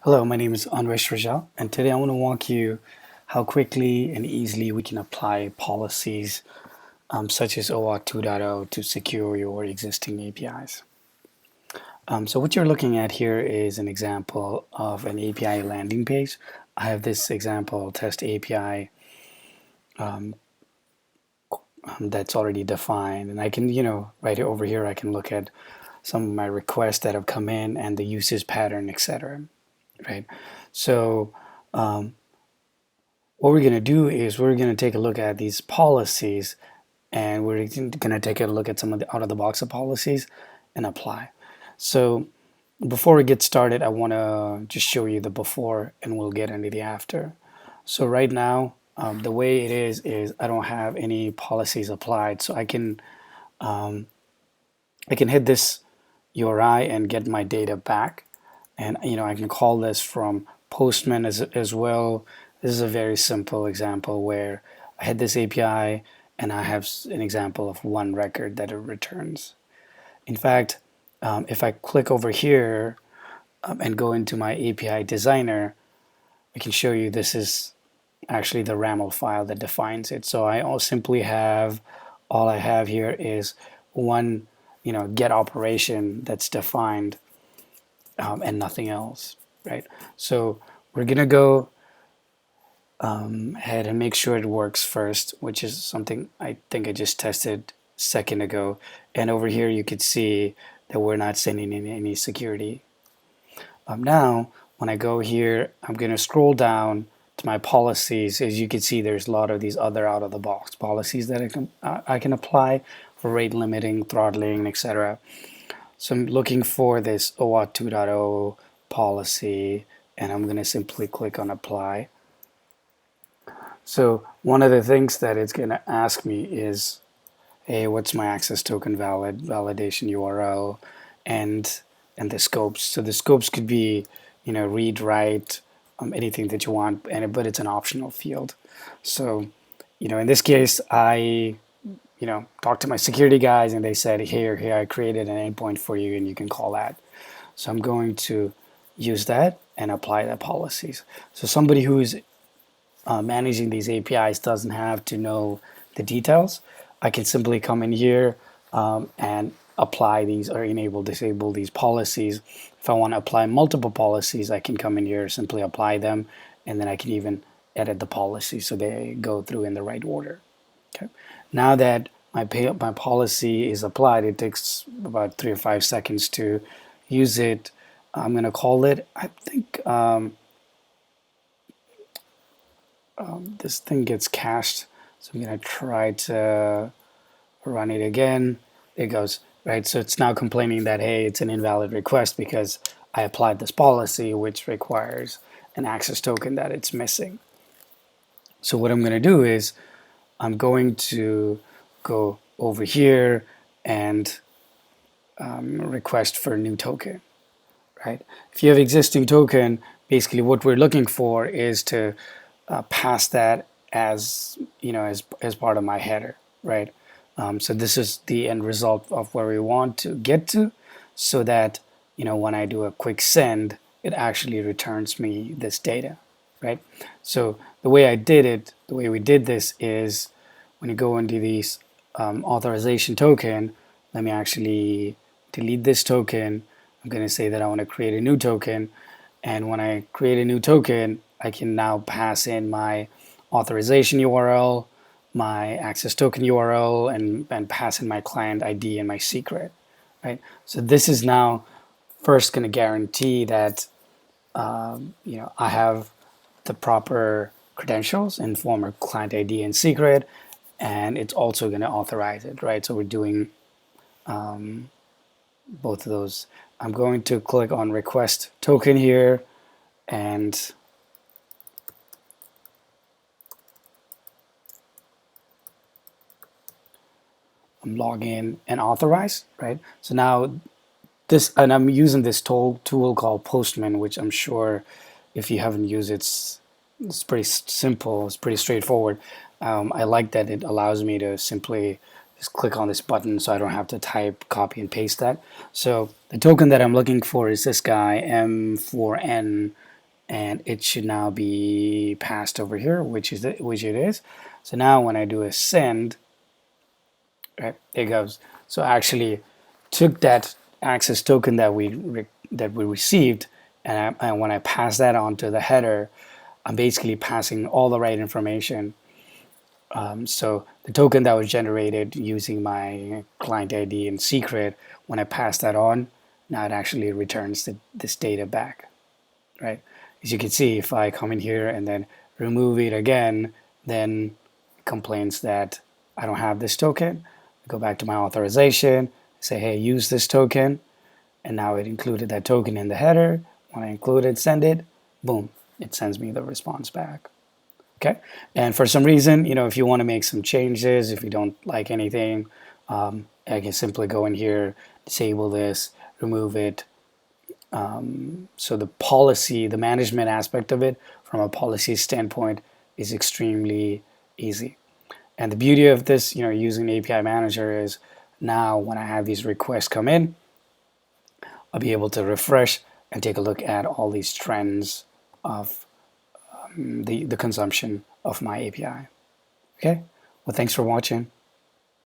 Hello, my name is Anvesh Rajal, and today I want to walk you how quickly and easily we can apply policies such as OAuth 2.0 to secure your existing APIs. So what you're looking at here is an example of an API landing page. I have this example test API that's already defined, and I can, right over here, I can look at some of my requests that have come in and the usage pattern, etc. Right? So what we're going to do is we're going to take a look at these policies, and we're going to take a look at some of the out of the box of policies and apply. So before we get started, I want to just show you the before and we'll get into the after. So right now, the way it is I don't have any policies applied, so I can hit this URI and get my data back, and I can call this from Postman as well. This is a very simple example where I had this API and I have an example of one record that it returns. In fact, if I click over here and go into my API designer, I can show you this is actually the RAML file that defines it. So all I have here is one get operation that's defined and nothing else, right? So we're gonna go ahead and make sure it works first, which is something I think I just tested a second ago. And over here you could see that we're not sending in any security. Now, when I go here, I'm gonna scroll down to my policies. As you can see, there's a lot of these other out-of-the-box policies that I can apply for rate limiting, throttling, etc. So I'm looking for this OAuth 2.0 policy, and I'm going to simply click on apply. So one of the things that it's going to ask me is, hey, what's my access token validation URL and the scopes. So the scopes could be, read, write, anything that you want, but it's an optional field. So, in this case, I talked to my security guys and they said, here, I created an endpoint for you and you can call that. So I'm going to use that and apply the policies. So somebody who is managing these APIs doesn't have to know the details. I can simply come in here and apply these or disable these policies. If I want to apply multiple policies, I can come in here, simply apply them, and then I can even edit the policies so they go through in the right order. Okay. Now that my policy is applied, it takes about 3 or 5 seconds to use it. I'm going to call it, I think this thing gets cached, so I'm going to try to run it again. It goes, right? So it's now complaining that, hey, it's an invalid request because I applied this policy, which requires an access token that it's missing. So what I'm going to do is I'm going to go over here and request for a new token, right? If you have existing token, basically what we're looking for is to pass that as as part of my header, right? So this is the end result of where we want to get to, so that when I do a quick send, it actually returns me this data, right? So the way we did this is when you go into these authorization token, let me actually delete this token. I'm going to say that I want to create a new token, and when I create a new token, I can now pass in my authorization URL, my access token URL, and pass in my client ID and my secret, right? So this is now first going to guarantee that I have the proper credentials in form of client ID and secret, and it's also going to authorize it, right? So we're doing both of those. I'm going to click on request token here, and I'm log in and authorize, right? So now this, and I'm using this tool called Postman, which I'm sure if you haven't used it, it's pretty simple, it's pretty straightforward. I like that it allows me to simply just click on this button so I don't have to type, copy, and paste that. So the token that I'm looking for is this guy, M4N and it should now be passed over here, which it is. So now when I do a send, right, it goes. So I actually took that access token that we received, and when I pass that on to the header, I'm basically passing all the right information. So the token that was generated using my client ID and secret, when I pass that on, now it actually returns this data back, right? As you can see, if I come in here and then remove it again, then it complains that I don't have this token. I go back to my authorization, say, hey, use this token, and now it included that token in the header. When I include it, send it, boom, it sends me the response back. Okay, and for some reason, if you want to make some changes, if you don't like anything, I can simply go in here, disable this, remove it. So the policy, the management aspect of it from a policy standpoint is extremely easy. And the beauty of this, using the API manager is now when I have these requests come in, I'll be able to refresh and take a look at all these trends of the consumption of my API. Okay, well, thanks for watching.